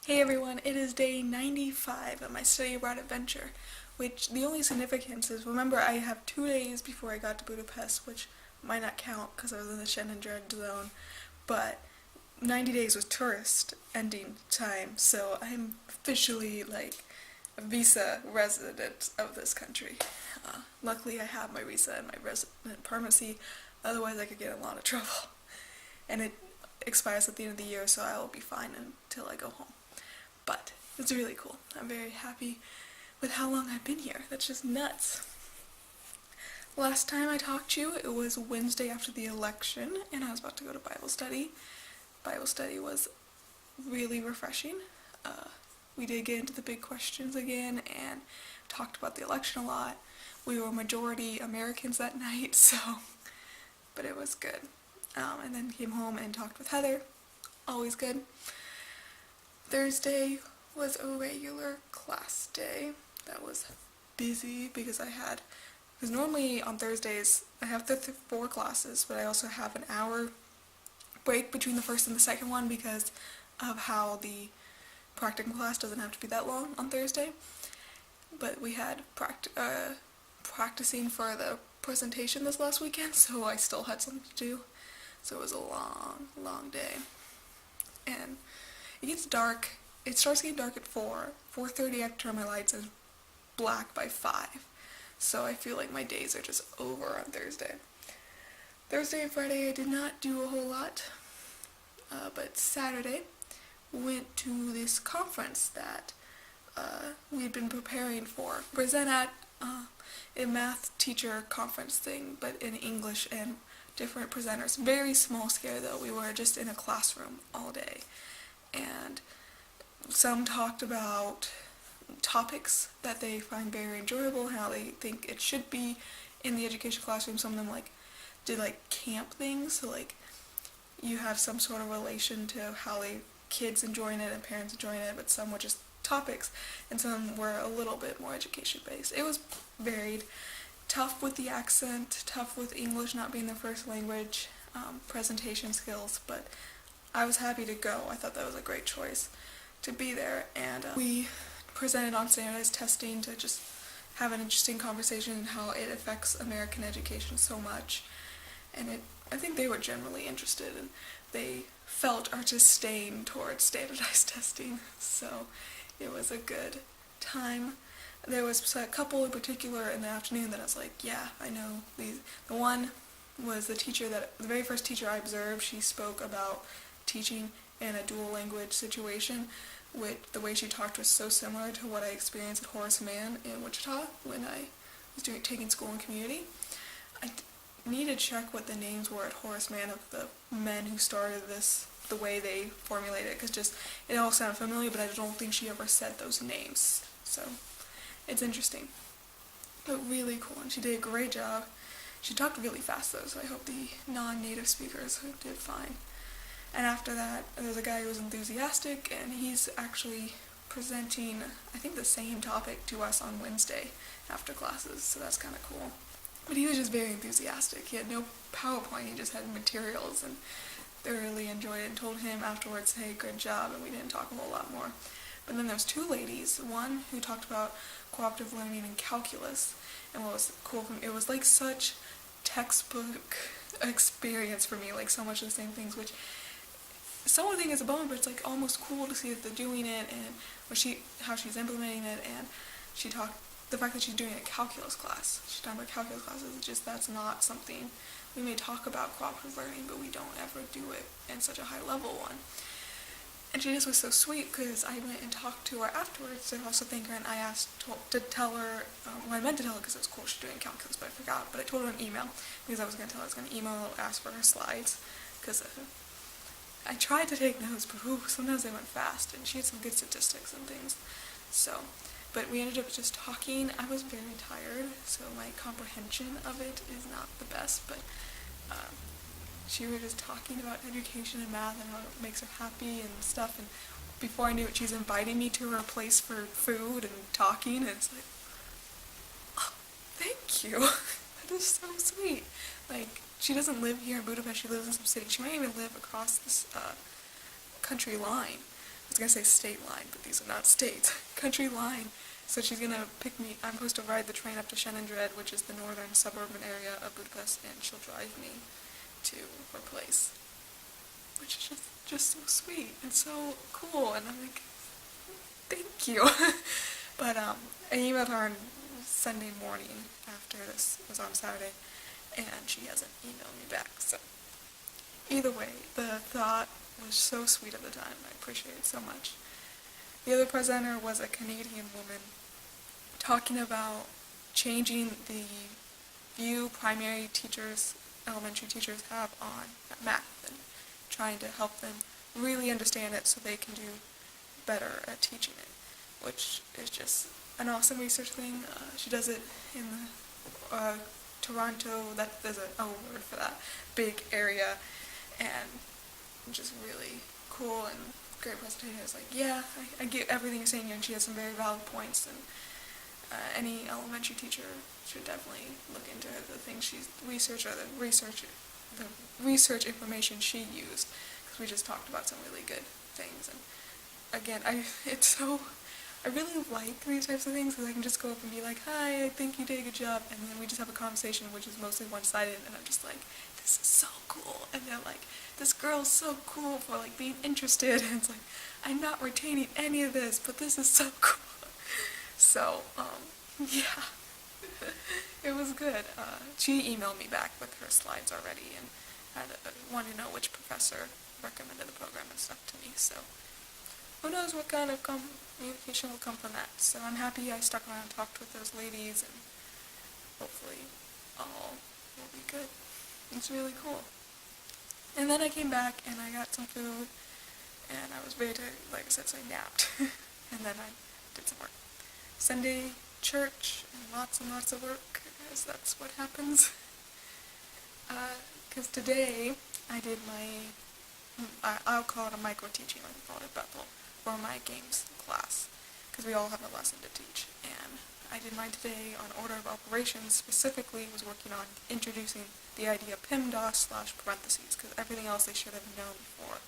Hey everyone, it is day 95 of my study abroad adventure, which the only significance is, remember I have 2 days before I got to Budapest, which might not count because I was in the Schengen red zone, but 90 days was tourist ending time, so I'm officially like a visa resident of this country. Luckily I have my visa and my resident permanency, otherwise I could get in a lot of trouble. And it expires at the end of the year, so I will be fine until I go home. But it's really cool. I'm very happy with how long I've been here. That's just nuts. Last time I talked to you, it was Wednesday after the election, and I was about to go to Bible study. Bible study was really refreshing. We did get into the big questions again and talked about the election a lot. We were majority Americans that night, but it was good. And then came home and talked with Heather. Always good. Thursday was a regular class day. That was busy because normally on Thursdays I have the 4 classes, but I also have an hour break between the first and the second one because of how the practicum class doesn't have to be that long on Thursday. But we had practicing for the presentation this last weekend, so I still had something to do. So it was a long, long day. And it gets dark. It starts getting dark at 4. 4:30 I have to turn my lights and black by 5. So I feel like my days are just over on Thursday. Thursday and Friday I did not do a whole lot. But Saturday went to this conference that we had been preparing for. Present at a math teacher conference thing, but in English and different presenters. Very small scale though. We were just in a classroom all day. And some talked about topics that they find very enjoyable, how they think it should be in the education classroom. Some of them did camp things, so you have some sort of relation to how kids enjoying it and parents enjoying it, but some were just topics, and some were a little bit more education based. It was varied. Tough with the accent, tough with English not being their first language, presentation skills, but I was happy to go. I thought that was a great choice to be there, and we presented on standardized testing to just have an interesting conversation and how it affects American education so much. And I think they were generally interested, and they felt our disdain towards standardized testing, so it was a good time. There was a couple in particular in the afternoon that I was like, yeah, I know these. The one was the very first teacher I observed. She spoke about teaching in a dual language situation, with the way she talked was so similar to what I experienced at Horace Mann in Wichita when I was taking school and community. I need to check what the names were at Horace Mann of the men who started this, the way they formulated it, because it all sounded familiar, but I don't think she ever said those names. So it's interesting, but really cool, and she did a great job. She talked really fast though, so I hope the non-native speakers did fine. And after that, there was a guy who was enthusiastic, and he's actually presenting, I think, the same topic to us on Wednesday after classes, so that's kind of cool. But he was just very enthusiastic. He had no PowerPoint, he just had materials, and thoroughly enjoyed it, and told him afterwards, hey, good job, and we didn't talk a whole lot more. But then there was 2 ladies, one who talked about cooperative learning and calculus, and what was cool from it was such textbook experience for me, so much of the same things, which some of the thing is a bummer, but it's almost cool to see that they're doing it and how she's implementing it, and she talked the fact that she's doing a calculus class. She's talking about calculus classes. It's just that's not something we may talk about cooperative learning, but we don't ever do it in such a high level one. And she just was so sweet because I went and talked to her afterwards to also thank her, and I asked to tell her, I meant to tell her because it was cool she's doing calculus, but I forgot. But I told her an email because I was going to tell her I was going to email, ask for her slides, because I tried to take notes, but sometimes they went fast, and she had some good statistics and things. But we ended up just talking. I was very tired, so my comprehension of it is not the best, but she was just talking about education and math and how it makes her happy and stuff, and before I knew it, she's inviting me to her place for food and talking, and it's oh, thank you. That is so sweet. She doesn't live here in Budapest, she lives in some city. She might even live across this country line. was going to say state line, but these are not states, country line. So she's going to pick me, I'm supposed to ride the train up to Shenandoah, which is the northern suburban area of Budapest, and she'll drive me to her place, which is just so sweet and so cool, and I'm like, thank you. But I emailed her on Sunday morning after this was on Saturday, and she hasn't emailed me back, so either way, the thought was so sweet at the time. I appreciate it so much. The other presenter was a Canadian woman talking about changing the view primary teachers, elementary teachers have on math, and trying to help them really understand it so they can do better at teaching it, which is just an awesome research thing. She does it in the Toronto, there's a word for that, big area, and just really cool and great presentation. It's like, yeah, I get everything you're saying here, and she has some very valid points, and any elementary teacher should definitely look into the things she's researched, or the research information she used, because we just talked about some really good things. And again, I really like these types of things, because I can just go up and be like, hi, I think you did a good job, and then we just have a conversation which is mostly one-sided, and I'm just like, this is so cool, and they're like, this girl's so cool for like being interested, and it's like, I'm not retaining any of this, but this is so cool. So, yeah, it was good. She emailed me back with her slides already, and wanted to know which professor recommended the program and stuff to me, so who knows what kind of communication will come from that. So I'm happy I stuck around and talked with those ladies, and hopefully all will be good. It's really cool. And then I came back and I got some food, and I was ready to, like I said, so I napped. And then I did some work. Sunday church and lots of work, as that's what happens. Because today I did I'll call it a microteaching, like we call it at Bethel, for my games class, because we all have a lesson to teach. And I did mine today on order of operations. Specifically was working on introducing the idea of PEMDAS / parentheses, because everything else they should have known before.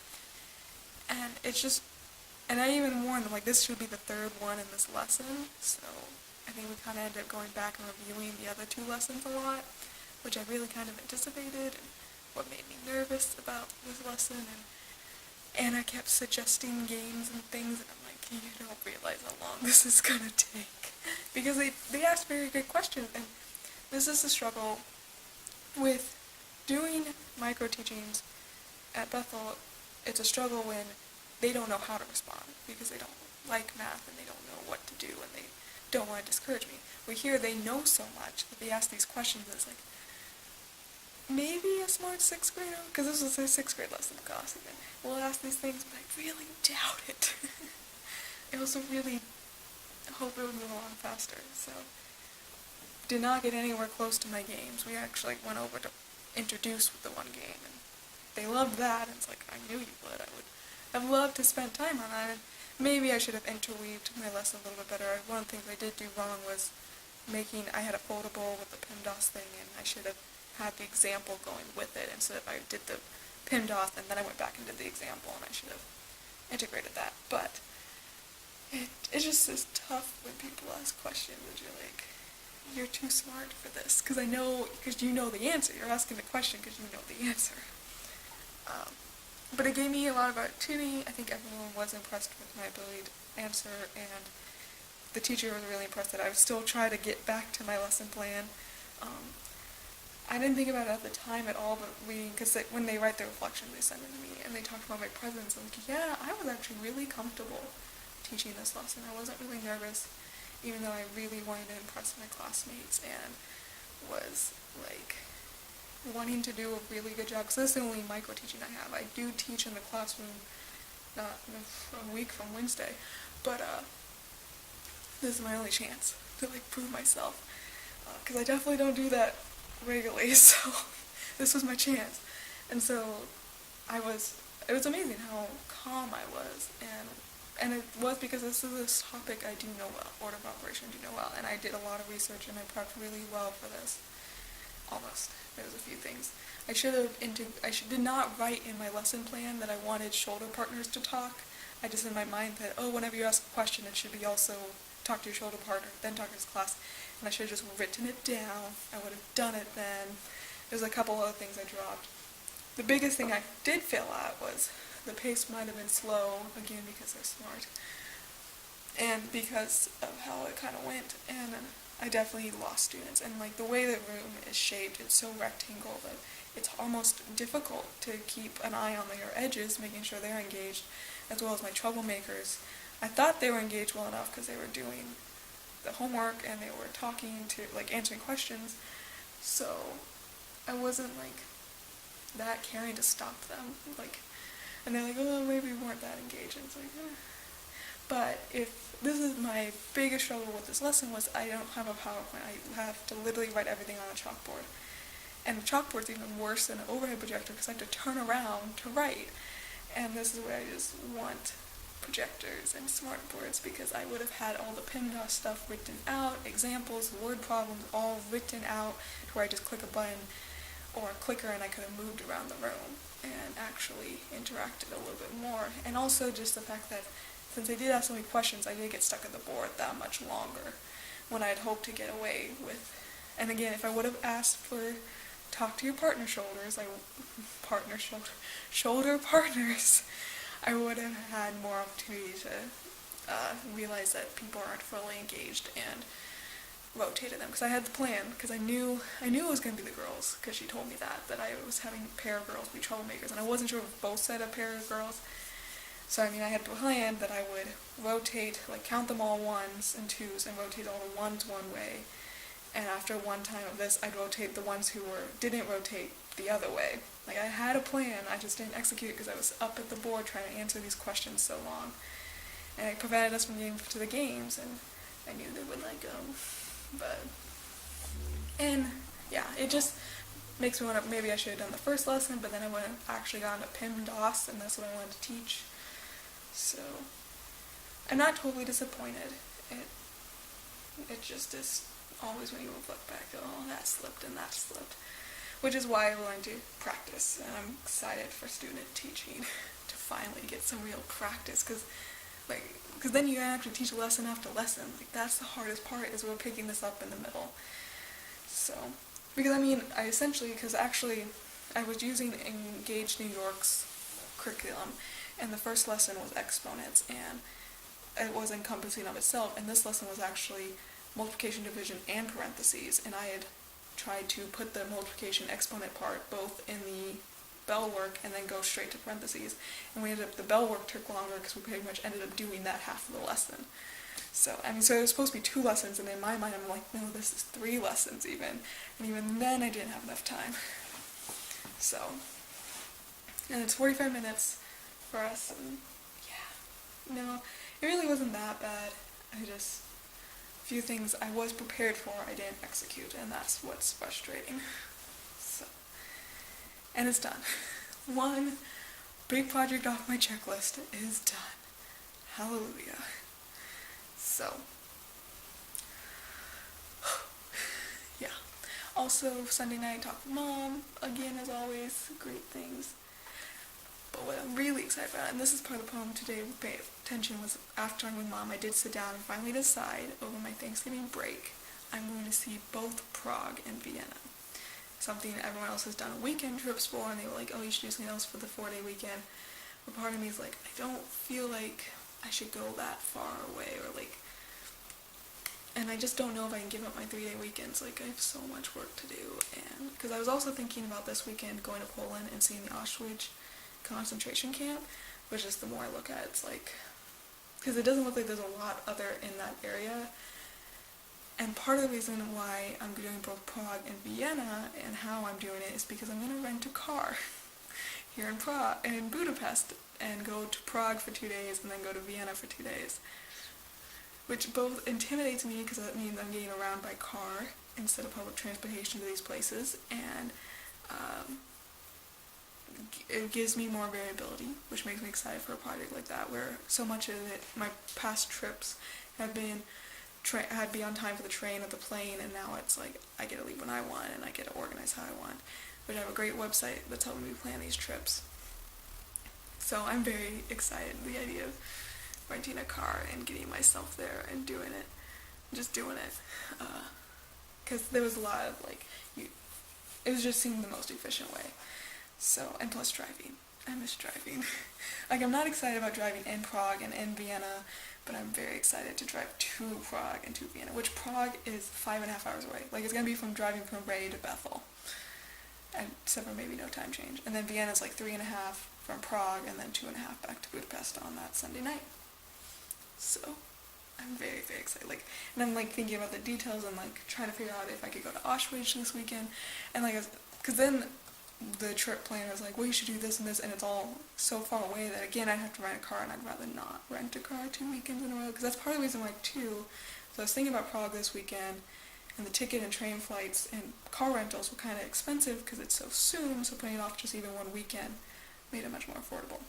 And it's just, and I even warned them, like, this should be the third one in this lesson, so I think we kind of ended up going back and reviewing the other two lessons a lot, which I really kind of anticipated, and what made me nervous about this lesson, and I kept suggesting games and things, and I'm like, you don't realize how long this is going to take, because they asked very good questions, and this is the struggle with doing micro-teachings at Bethel. It's a struggle when they don't know how to respond, because they don't like math, and they don't know what to do, and they don't want to discourage me. We hear they know so much that they ask these questions, and it's like, maybe a smart 6th grader, because this was a 6th grade lesson of gossip, and we'll ask these things, but I really doubt it. I also really hope it would move along faster, so did not get anywhere close to my games. We actually went over to introduce with the one game, and they loved that, and it's like, I knew you would. I would have loved to spend time on that, and maybe I should have interweaved my lesson a little bit better. One of the things I did do wrong was I had a foldable with the PEMDAS thing, and I should have had the example going with it, instead of I did the PEMDAS, and then I went back and did the example, and I should have integrated that. But it just is tough when people ask questions, and you're like, you're too smart for this, because you know the answer. You're asking the question because you know the answer. But it gave me a lot of opportunity. I think everyone was impressed with my ability to answer, and the teacher was really impressed that I would still try to get back to my lesson plan. I didn't think about it at the time at all, but reading, because when they write their reflections, they send it to me, and they talk about my presence. I'm like, yeah, I was actually really comfortable teaching this lesson. I wasn't really nervous, even though I really wanted to impress my classmates, and was, like, wanting to do a really good job, because this is the only micro-teaching I have. I do teach in the classroom a week from Wednesday, but this is my only chance to, like, prove myself, because I definitely don't do that regularly, so this was my chance. And so it was amazing how calm I was, and it was because this is this topic I do know well, order of operation I do know well, and I did a lot of research, and I prepped really well for this. Almost. There was a few things. I did not write in my lesson plan that I wanted shoulder partners to talk. I just in my mind that, oh, whenever you ask a question, it should be also talk to your shoulder partner, then talk to his class, and I should have just written it down. I would have done it then. There's a couple other things I dropped. The biggest thing I did fail at was the pace might have been slow, again because they're smart, and because of how it kind of went, and I definitely lost students. And like the way the room is shaped, it's so rectangle that it's almost difficult to keep an eye on your edges, making sure they're engaged, as well as my troublemakers. I thought they were engaged well enough because they were doing the homework and they were talking to, like, answering questions, so I wasn't like that caring to stop them, like, and they're like, oh, maybe we weren't that engaged, and it's like, eh. But if this is my biggest struggle with this lesson was I don't have a PowerPoint. I have to literally write everything on a chalkboard, and the chalkboard's even worse than an overhead projector because I have to turn around to write, and this is where I just want projectors and smart boards, because I would have had all the PEMDAS stuff written out, examples, word problems, all written out to where I just click a button or a clicker and I could have moved around the room and actually interacted a little bit more. And also just the fact that since I did ask so many questions, I did get stuck at the board that much longer when I had hoped to get away with. And again, if I would have asked for talk to your partner shoulders, shoulder partners, I would have had more opportunity to realize that people aren't fully engaged and rotated them. Because I had the plan, because I knew it was going to be the girls, because she told me that I was having a pair of girls be troublemakers, and I wasn't sure if both said a pair of girls. So I had planned that I would rotate, like count them all ones and twos, and rotate all the ones one way. And after one time of this, I'd rotate the ones who didn't rotate the other way. Like, I had a plan, I just didn't execute it because I was up at the board trying to answer these questions so long. And it prevented us from getting to the games, and I knew they wouldn't let go. And yeah, it just makes me want to, maybe I should have done the first lesson, but then I would have actually gotten to PEMDAS, and that's what I wanted to teach. So, I'm not totally disappointed. It just is always when you look back, oh, that slipped and that slipped. Which is why I wanted to practice, and I'm excited for student teaching to finally get some real practice, because then you actually teach lesson after lesson. Like, that's the hardest part, is we're picking this up in the middle. So, because I was using Engage New York's curriculum, and the first lesson was exponents, and it was encompassing of itself, and this lesson was actually multiplication, division, and parentheses, and I had tried to put the multiplication exponent part both in the bell work and then go straight to parentheses, and the bell work took longer because we pretty much ended up doing that half of the lesson. So it was supposed to be 2 lessons, and in my mind I'm like, no, this is 3 lessons even, and even then I didn't have enough time. So, and it's 45 minutes for us, and yeah, no, it really wasn't that bad. Few things I was prepared for, I didn't execute, and that's what's frustrating. So, and it's done. One big project off my checklist is done. Hallelujah. So, yeah. Also, Sunday night I talked with Mom, again as always, great things. But what I'm really excited about, and this is part of the problem today with pay attention, was after I'm with Mom, I did sit down and finally decide over my Thanksgiving break, I'm going to see both Prague and Vienna. Something everyone else has done weekend trips for, and they were like, oh, you should do something else for the 4-day weekend. But part of me is like, I don't feel like I should go that far away, and I just don't know if I can give up my 3-day weekends. Like, I have so much work to do, and because I was also thinking about this weekend going to Poland and seeing the Auschwitz concentration camp, which is the more I look at, it's like, because it doesn't look like there's a lot other in that area, and part of the reason why I'm doing both Prague and Vienna and how I'm doing it is because I'm going to rent a car here in Prague and in Budapest, and go to Prague for 2 days and then go to Vienna for 2 days, which both intimidates me because that means I'm getting around by car instead of public transportation to these places, and it gives me more variability, which makes me excited for a project like that, where so much of it, my past trips have been, had to be on time for the train or the plane, and now it's like, I get to leave when I want, and I get to organize how I want, which I have a great website that's helping me plan these trips. So I'm very excited, the idea of renting a car and getting myself there and doing it, just doing it, because there was a lot of, like, it was just seemed the most efficient way. So, and plus driving. I miss driving. Like, I'm not excited about driving in Prague and in Vienna, but I'm very excited to drive to Prague and to Vienna, which Prague is 5.5 hours away. Like, it's going to be from driving from Ray to Bethel, except for maybe no time change. And then Vienna's like 3.5 from Prague, and then 2.5 back to Budapest on that Sunday night. So, I'm very, very excited. Like, and I'm, like, thinking about the details and, like, trying to figure out if I could go to Auschwitz this weekend. And, like, because then the trip planner was like, well, you should do this and this, and it's all so far away that, again, I'd have to rent a car, and I'd rather not rent a car 2 weekends in a row, because that's part of the reason why, too. So I was thinking about Prague this weekend, and the ticket and train flights and car rentals were kind of expensive because it's so soon, so putting it off just even 1 weekend made it much more affordable.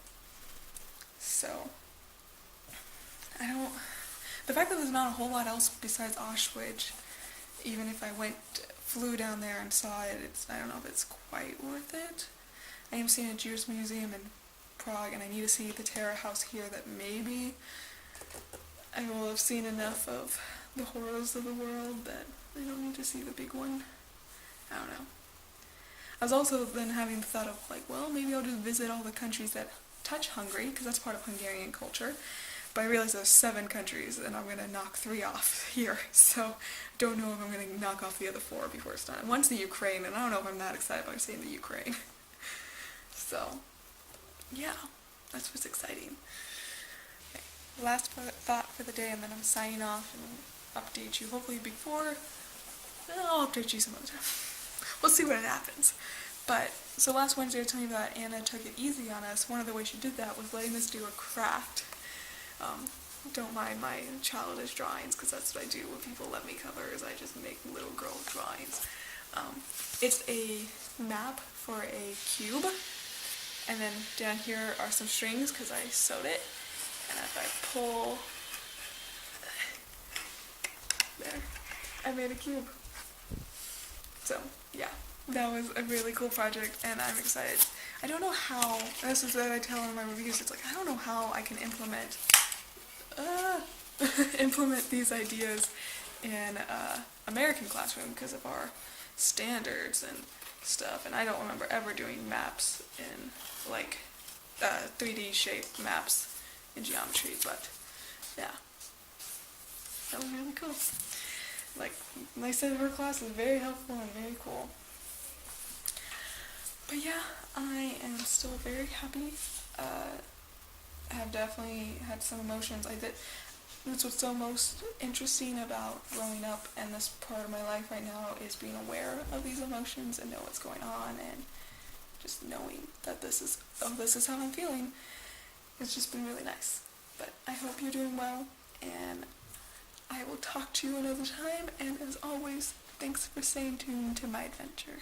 So, the fact that there's not a whole lot else besides Auschwitz, even if I flew down there and saw it, I don't know if it's quite worth it. I am seeing a Jewish museum in Prague, and I need to see the Terror House here, that maybe I will have seen enough of the horrors of the world that I don't need to see the big one. I don't know. I was also then having the thought of, like, well, maybe I'll just visit all the countries that touch Hungary, because that's part of Hungarian culture. But I realized there's 7 countries, and I'm going to knock 3 off here, so I don't know if I'm going to knock off the other 4 before it's done. And one's the Ukraine, and I don't know if I'm that excited about seeing the Ukraine. So, yeah, that's what's exciting. Okay. Last thought for the day, and then I'm signing off and update you, hopefully before. I'll update you some other time. We'll see what happens. But, so last Wednesday I was telling you that Anna took it easy on us. One of the ways she did that was letting us do a craft. Don't mind my childish drawings, because that's what I do when people let me cover, is I just make little girl drawings. It's a map for a cube, and then down here are some strings because I sewed it, and if I pull, there, I made a cube. So, yeah, that was a really cool project, and I'm excited. I don't know how, this is what I tell in my reviews, it's like, I don't know how I can implement these ideas in American classroom because of our standards and stuff, and I don't remember ever doing maps in, like, 3D shaped maps in geometry, but yeah, that was really cool. Like I said, her class was very helpful and very cool. But yeah, I am still very happy. I have definitely had some emotions. That's what's so most interesting about growing up and this part of my life right now, is being aware of these emotions and know what's going on, and just knowing that this is how I'm feeling. It's just been really nice. But I hope you're doing well, and I will talk to you another time, and as always, thanks for staying tuned to my adventure.